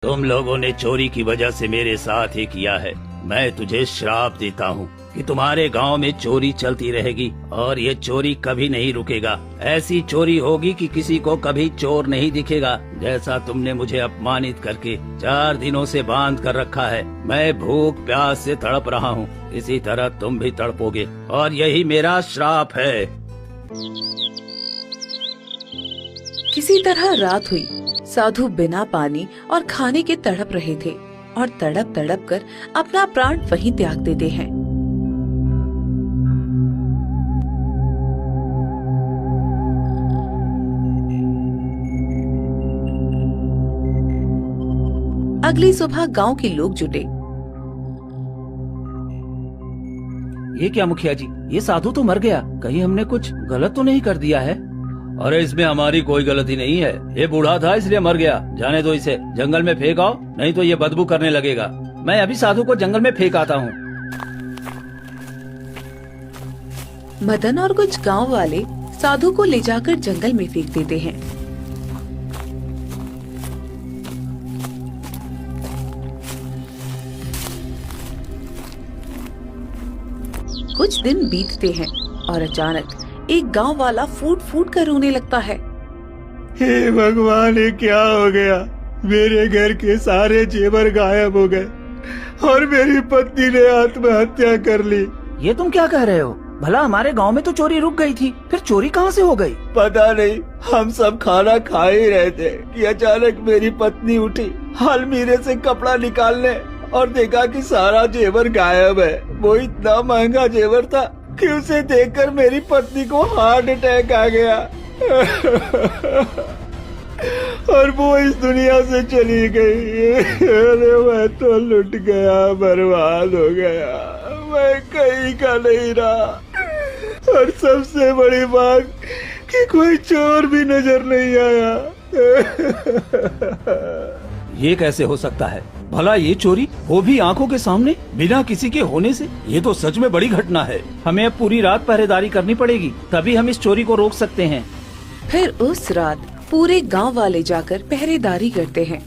तुम लोगों ने चोरी की वजह से मेरे साथ ही किया है। मैं तुझे श्राप देता हूँ कि तुम्हारे गांव में चोरी चलती रहेगी और ये चोरी कभी नहीं रुकेगा। ऐसी चोरी होगी कि किसी को कभी चोर नहीं दिखेगा। जैसा तुमने मुझे अपमानित करके 4 दिनों से बांध कर रखा है, मैं भूख प्यास से तड़प रहा हूँ, इसी तरह तुम भी तड़पोगे और यही मेरा श्राप है। किसी तरह रात हुई। साधु बिना पानी और खाने के तड़प रहे थे और तड़प तड़प कर अपना प्राण वहीं त्याग देते हैं। अगली सुबह गांव के लोग जुटे। ये क्या मुखिया जी, ये साधु तो मर गया, कहीं हमने कुछ गलत तो नहीं कर दिया है? अरे इसमें हमारी कोई गलती नहीं है, ये बूढ़ा था इसलिए मर गया। जाने दो इसे, जंगल में फेंक आओ, नहीं तो ये बदबू करने लगेगा। मैं अभी साधु को जंगल में फेंक आता हूँ। मदन और कुछ गांव वाले साधु को ले जाकर जंगल में फेंक देते हैं। कुछ दिन बीतते हैं और अचानक एक गांव वाला फूट फूट कर रोने लगता है। हे भगवान, ये क्या हो गया? मेरे घर के सारे जेवर गायब हो गए और मेरी पत्नी ने आत्महत्या कर ली। ये तुम क्या कह रहे हो? भला हमारे गांव में तो चोरी रुक गई थी, फिर चोरी कहाँ से हो गई? पता नहीं, हम सब खाना खा ही रहे थे कि अचानक मेरी पत्नी उठी अलमीरे से कपड़ा निकालने और देखा कि सारा जेवर गायब है। वो इतना महंगा जेवर था कि उसे देखकर मेरी पत्नी को हार्ट अटैक आ गया और वो इस दुनिया से चली गई। अरे मैं तो लुट गया, बर्बाद हो गया, मैं कहीं का नहीं रहा। और सबसे बड़ी बात कि कोई चोर भी नजर नहीं आया। ये कैसे हो सकता है? भला ये चोरी, वो भी आंखों के सामने, बिना किसी के होने से? ये तो सच में बड़ी घटना है। हमें अब पूरी रात पहरेदारी करनी पड़ेगी, तभी हम इस चोरी को रोक सकते हैं। फिर उस रात पूरे गांव वाले जाकर पहरेदारी करते हैं।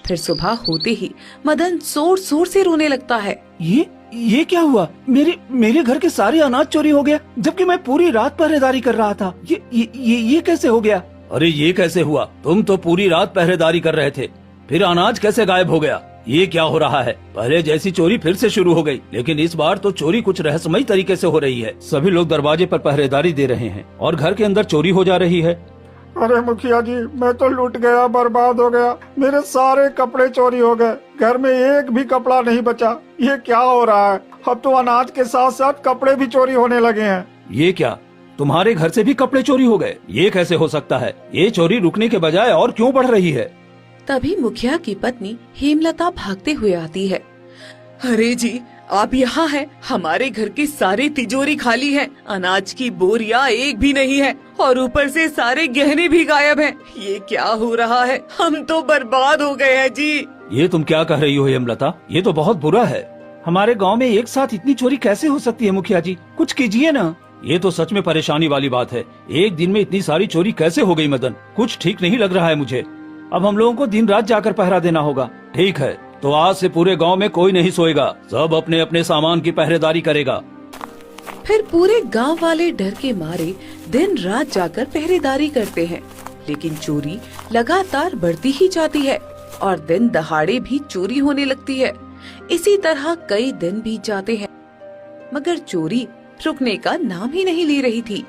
फिर सुबह होते ही मदन जोर जोर से रोने लगता है। ये क्या हुआ? मेरे घर के सारे अनाज चोरी हो गया, जबकि मैं पूरी रात पहरेदारी कर रहा था। ये कैसे हो गया? अरे ये कैसे हुआ? तुम तो पूरी रात पहरेदारी कर रहे थे, फिर अनाज कैसे गायब हो गया? ये क्या हो रहा है? पहले जैसी चोरी फिर से शुरू हो गई, लेकिन इस बार तो चोरी कुछ रहस्यमयी तरीके से हो रही है। सभी लोग दरवाजे पर पहरेदारी दे रहे हैं और घर के अंदर चोरी हो जा रही है। अरे मुखिया जी, मैं तो लूट गया, बर्बाद हो गया। मेरे सारे कपड़े चोरी हो गए, घर में एक भी कपड़ा नहीं बचा। ये क्या हो रहा है? अब तो अनाज के साथ साथ कपड़े भी चोरी होने लगे हैं। ये क्या, तुम्हारे घर से भी कपड़े चोरी हो गए? ये कैसे हो सकता है? ये चोरी रुकने के बजाय और क्यों बढ़ रही है? तभी मुखिया की पत्नी हेमलता भागते हुए आती है। अरे जी, आप यहाँ हैं? हमारे घर की सारी तिजोरी खाली है, अनाज की बोरियां एक भी नहीं है और ऊपर से सारे गहने भी गायब हैं। ये क्या हो रहा है? हम तो बर्बाद हो गए हैं जी। ये तुम क्या कह रही हो हेमलता? ये तो बहुत बुरा है। हमारे गांव में एक साथ इतनी चोरी कैसे हो सकती है? मुखिया जी, कुछ कीजिए ना। ये तो सच में परेशानी वाली बात है। एक दिन में इतनी सारी चोरी कैसे हो गई? मदन, कुछ ठीक नहीं लग रहा है मुझे। अब हम लोगों को दिन रात जाकर पहरा देना होगा। ठीक है, तो आज से पूरे गांव में कोई नहीं सोएगा, सब अपने अपने सामान की पहरेदारी करेगा। फिर पूरे गांव वाले डर के मारे दिन रात जाकर पहरेदारी करते हैं, लेकिन चोरी लगातार बढ़ती ही जाती है और दिन दहाड़े भी चोरी होने लगती है। इसी तरह कई दिन बीत जाते हैं, मगर चोरी रुकने का नाम ही नहीं ले रही थी।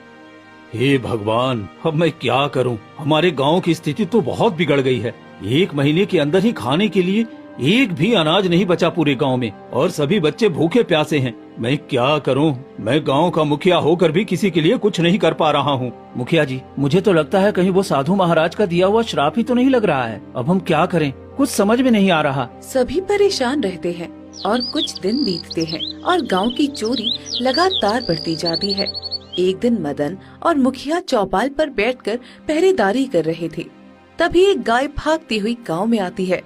हे भगवान, अब मैं क्या करूं? हमारे गांव की स्थिति तो बहुत बिगड़ गई है। 1 महीने के अंदर ही खाने के लिए एक भी अनाज नहीं बचा पूरे गांव में और सभी बच्चे भूखे प्यासे हैं। मैं क्या करूं? मैं गांव का मुखिया होकर भी किसी के लिए कुछ नहीं कर पा रहा हूं। मुखिया जी, मुझे तो लगता है कहीं वो साधु महाराज का दिया हुआ श्राप ही तो नहीं लग रहा है। अब हम क्या करें? कुछ समझ में नहीं आ रहा। सभी परेशान रहते हैं और कुछ दिन बीतते हैं और गांव की चोरी लगातार बढ़ती जाती है। एक दिन मदन और मुखिया चौपाल पर बैठकर पहरेदारी कर रहे थे। तभी एक गाय भागती हुई गांव में आती है।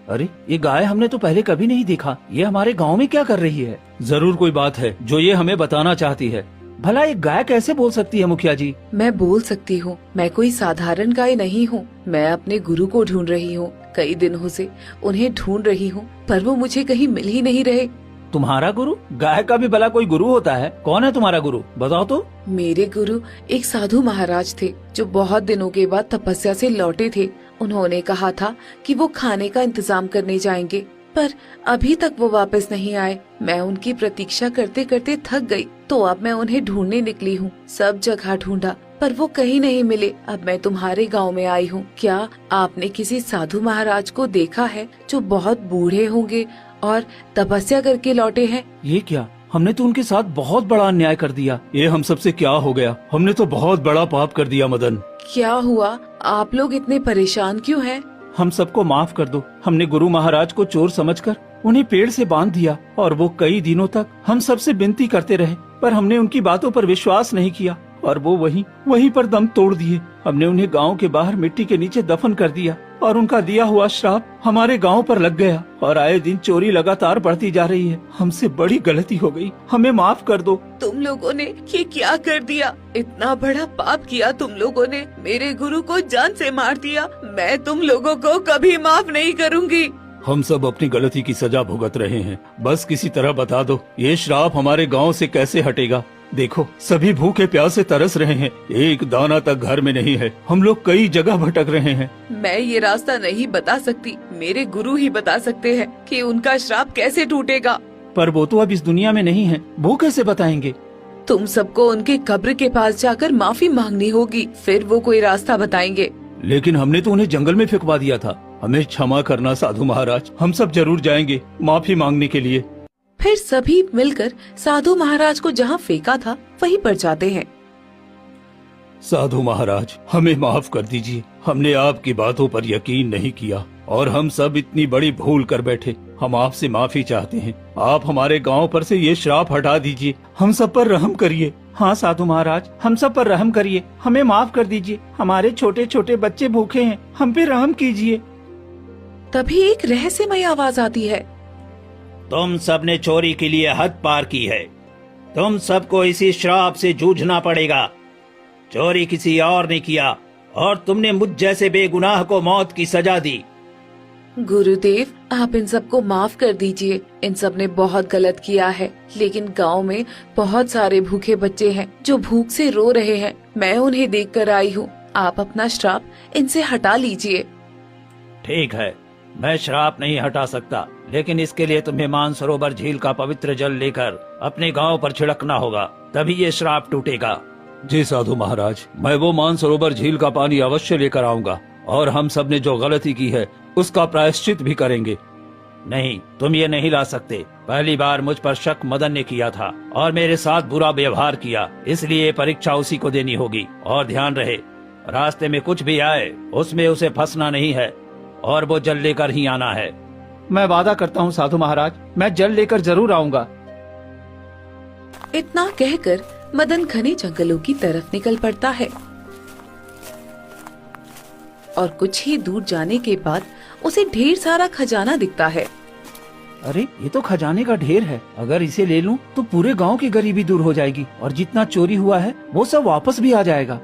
अरे ये गाय हमने तो पहले कभी नहीं देखा। ये हमारे गांव में क्या कर रही है? जरूर कोई बात है जो ये हमें बताना चाहती है। भला एक गाय कैसे बोल सकती है मुखिया जी? मैं बोल सकती हूँ। मैं कोई साधारण गाय नहीं हूँ। मैं अपने गुरु को ढूंढ रही हूँ। कई दिनों से उन्हें ढूंढ रही हूँ, पर वो मुझे कहीं मिल ही नहीं रहे। तुम्हारा गुरु? गाय का भी भला कोई गुरु होता है? कौन है तुम्हारा गुरु, बताओ तो। मेरे गुरु एक साधु महाराज थे जो बहुत दिनों के बाद तपस्या से लौटे थे। उन्होंने कहा था कि वो खाने का इंतजाम करने जाएंगे, पर अभी तक वो वापस नहीं आए। मैं उनकी प्रतीक्षा करते करते थक गई, तो अब मैं उन्हें ढूंढने निकली हूँ। सब जगह ढूंढा पर वो कहीं नहीं मिले। अब मैं तुम्हारे गांव में आई हूँ। क्या आपने किसी साधु महाराज को देखा है जो बहुत बूढ़े होंगे और तपस्या करके लौटे हैं? ये क्या? हमने तो उनके साथ बहुत बड़ा अन्याय कर दिया। ये हम सबसे क्या हो गया? हमने तो बहुत बड़ा पाप कर दिया मदन। क्या हुआ? आप लोग इतने परेशान क्यों हैं? हम सबको माफ कर दो। हमने गुरु महाराज को चोर समझकर उन्हें पेड़ से बांध दिया और वो कई दिनों तक हम सबसे विनती करते रहे, पर हमने उनकी बातों पर विश्वास नहीं किया और वो वहीं पर दम तोड़ दिए। हमने उन्हें गांव के बाहर मिट्टी के नीचे दफन कर दिया और उनका दिया हुआ श्राप हमारे गांव पर लग गया और आए दिन चोरी लगातार बढ़ती जा रही है। हमसे बड़ी गलती हो गई, हमें माफ कर दो। तुम लोगों ने ये क्या कर दिया? इतना बड़ा पाप किया तुम लोगों ने। मेरे गुरु को जान से मार दिया। मैं तुम लोगों को कभी माफ नहीं करूंगी। हम सब अपनी गलती की सजा भुगत रहे हैं। बस किसी तरह बता दो, ये श्राप हमारे गांव से कैसे हटेगा? देखो, सभी भूखे प्यासे तरस रहे हैं। एक दाना तक घर में नहीं है। हम लोग कई जगह भटक रहे हैं। मैं ये रास्ता नहीं बता सकती। मेरे गुरु ही बता सकते हैं कि उनका श्राप कैसे टूटेगा। पर वो तो अब इस दुनिया में नहीं है, वो कैसे बताएंगे? तुम सबको उनके कब्र के पास जाकर माफी मांगनी होगी, फिर वो कोई रास्ता बताएंगे। लेकिन हमने तो उन्हें जंगल में फेंकवा दिया था। हमें क्षमा करना साधु महाराज। हम सब जरूर जाएंगे माफी मांगने के लिए। फिर सभी मिलकर साधु महाराज को जहाँ फेंका था वहीं पर जाते हैं। साधु महाराज, हमें माफ कर दीजिए। हमने आपकी बातों पर यकीन नहीं किया और हम सब इतनी बड़ी भूल कर बैठे। हम आपसे माफी चाहते हैं। आप हमारे गांव पर से ये श्राप हटा दीजिए। हम सब पर रहम करिए। हाँ साधु महाराज, हम सब पर रहम करिए। हमें माफ कर दीजिए। हमारे छोटे छोटे बच्चे भूखे हैं, हम पे रहम कीजिए। तभी एक रहस्यमय आवाज आती है। तुम सबने चोरी के लिए हद पार की है। तुम सबको इसी श्राप से जूझना पड़ेगा। चोरी किसी और ने किया और तुमने मुझ जैसे बेगुनाह को मौत की सजा दी। गुरुदेव, आप इन सबको माफ कर दीजिए। इन सब ने बहुत गलत किया है, लेकिन गांव में बहुत सारे भूखे बच्चे हैं जो भूख से रो रहे हैं। मैं उन्हें देखकर आई हूँ। आप अपना श्राप इनसे हटा लीजिए। ठीक है, मैं श्राप नहीं हटा सकता, लेकिन इसके लिए तुम्हें मानसरोवर झील का पवित्र जल लेकर अपने गांव पर छिड़कना होगा, तभी ये श्राप टूटेगा। जी साधु महाराज, मैं वो मानसरोवर झील का पानी अवश्य लेकर आऊंगा और हम सब ने जो गलती की है उसका प्रायश्चित भी करेंगे। नहीं, तुम ये नहीं ला सकते। पहली बार मुझ पर शक मदन ने किया था और मेरे साथ बुरा व्यवहार किया, इसलिए परीक्षा उसी को देनी होगी। और ध्यान रहे, रास्ते में कुछ भी आए उसमें उसे फंसना नहीं है और वो जल लेकर ही आना है। मैं वादा करता हूँ साधु महाराज, मैं जल लेकर जरूर आऊंगा। इतना कहकर मदन घने जंगलों की तरफ निकल पड़ता है और कुछ ही दूर जाने के बाद उसे ढेर सारा खजाना दिखता है। अरे, ये तो खजाने का ढेर है। अगर इसे ले लूं तो पूरे गांव की गरीबी दूर हो जाएगी और जितना चोरी हुआ है वो सब वापस भी आ जाएगा।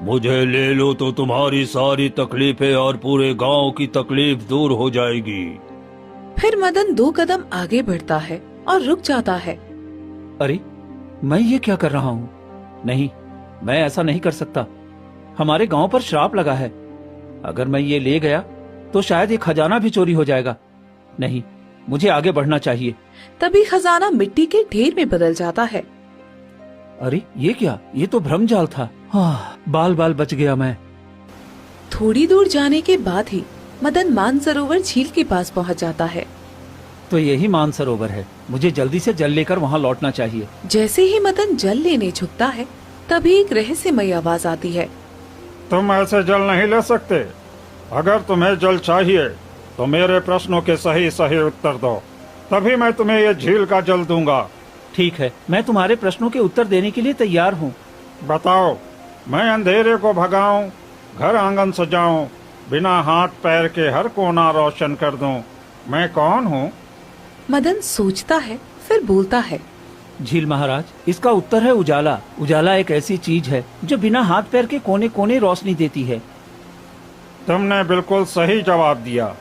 मुझे ले लो तो तुम्हारी सारी तकलीफें और पूरे गांव की तकलीफ दूर हो जाएगी। फिर मदन 2 कदम आगे बढ़ता है और रुक जाता है। अरे, मैं ये क्या कर रहा हूँ? नहीं, मैं ऐसा नहीं कर सकता। हमारे गांव पर श्राप लगा है। अगर मैं ये ले गया तो शायद ये खजाना भी चोरी हो जाएगा। नहीं, मुझे आगे बढ़ना चाहिए। तभी खजाना मिट्टी के ढेर में बदल जाता है। अरे, ये क्या? ये तो भ्रमजाल था। हाँ, बाल बाल बच गया मैं। थोड़ी दूर जाने के बाद ही मदन मानसरोवर झील के पास पहुंच जाता है। तो यही मानसरोवर है। मुझे जल्दी से जल लेकर वहाँ लौटना चाहिए। जैसे ही मदन जल लेने झुकता है, तभी एक रहस्यमयी आवाज आती है। तुम ऐसे जल नहीं ले सकते। अगर तुम्हें जल चाहिए तो मेरे प्रश्नों के सही सही उत्तर दो, तभी मैं तुम्हें ये झील का जल दूंगा। ठीक है, मैं तुम्हारे प्रश्नों के उत्तर देने के लिए तैयार हूँ। बताओ, मैं अंधेरे को भगाऊं, घर आंगन सजाऊं, बिना हाथ पैर के हर कोना रोशन कर दूं। मैं कौन हूँ? मदन सोचता है, फिर बोलता है। झील महाराज, इसका उत्तर है उजाला। उजाला एक ऐसी चीज है जो बिना हाथ पैर के कोने कोने रोशनी देती है। तुमने बिल्कुल सही जवाब दिया।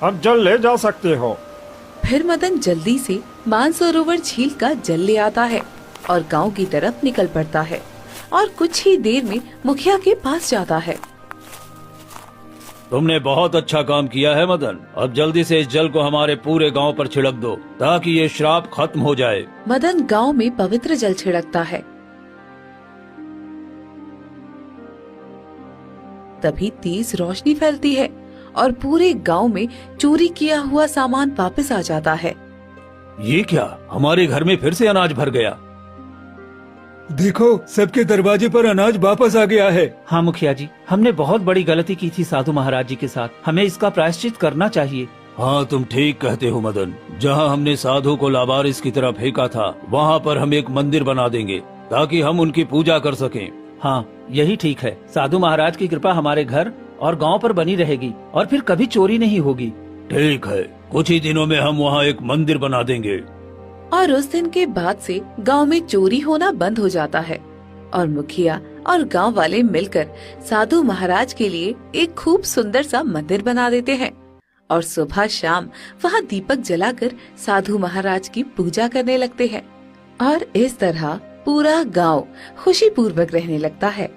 अब जल ले जा सकते हो। फिर मदन जल्दी से मानसरोवर झील का जल ले आता है और गांव की तरफ निकल पड़ता है और कुछ ही देर में मुखिया के पास जाता है। तुमने बहुत अच्छा काम किया है मदन। अब जल्दी से इस जल को हमारे पूरे गांव पर छिड़क दो ताकि ये श्राप खत्म हो जाए। मदन गांव में पवित्र जल छिड़कता है। तभी तेज रोशनी फैलती है और पूरे गांव में चोरी किया हुआ सामान वापस आ जाता है। ये क्या, हमारे घर में फिर से अनाज भर गया। देखो, सबके दरवाजे पर अनाज वापस आ गया है। हाँ मुखिया जी, हमने बहुत बड़ी गलती की थी साधु महाराज जी के साथ। हमें इसका प्रायश्चित करना चाहिए। हाँ, तुम ठीक कहते हो मदन। जहाँ हमने साधु को लावारिस की तरह फेंका था, वहाँ पर हम एक मंदिर बना देंगे ताकि हम उनकी पूजा कर सकें। हाँ, यही ठीक है। साधु महाराज की कृपा हमारे घर और गांव पर बनी रहेगी और फिर कभी चोरी नहीं होगी। ठीक है, कुछ ही दिनों में हम वहाँ एक मंदिर बना देंगे। और उस दिन के बाद से गांव में चोरी होना बंद हो जाता है और मुखिया और गांव वाले मिलकर साधु महाराज के लिए एक खूब सुंदर सा मंदिर बना देते हैं और सुबह शाम वहां दीपक जलाकर साधु महाराज की पूजा करने लगते हैं। और इस तरह पूरा गांव खुशी पूर्वक रहने लगता है।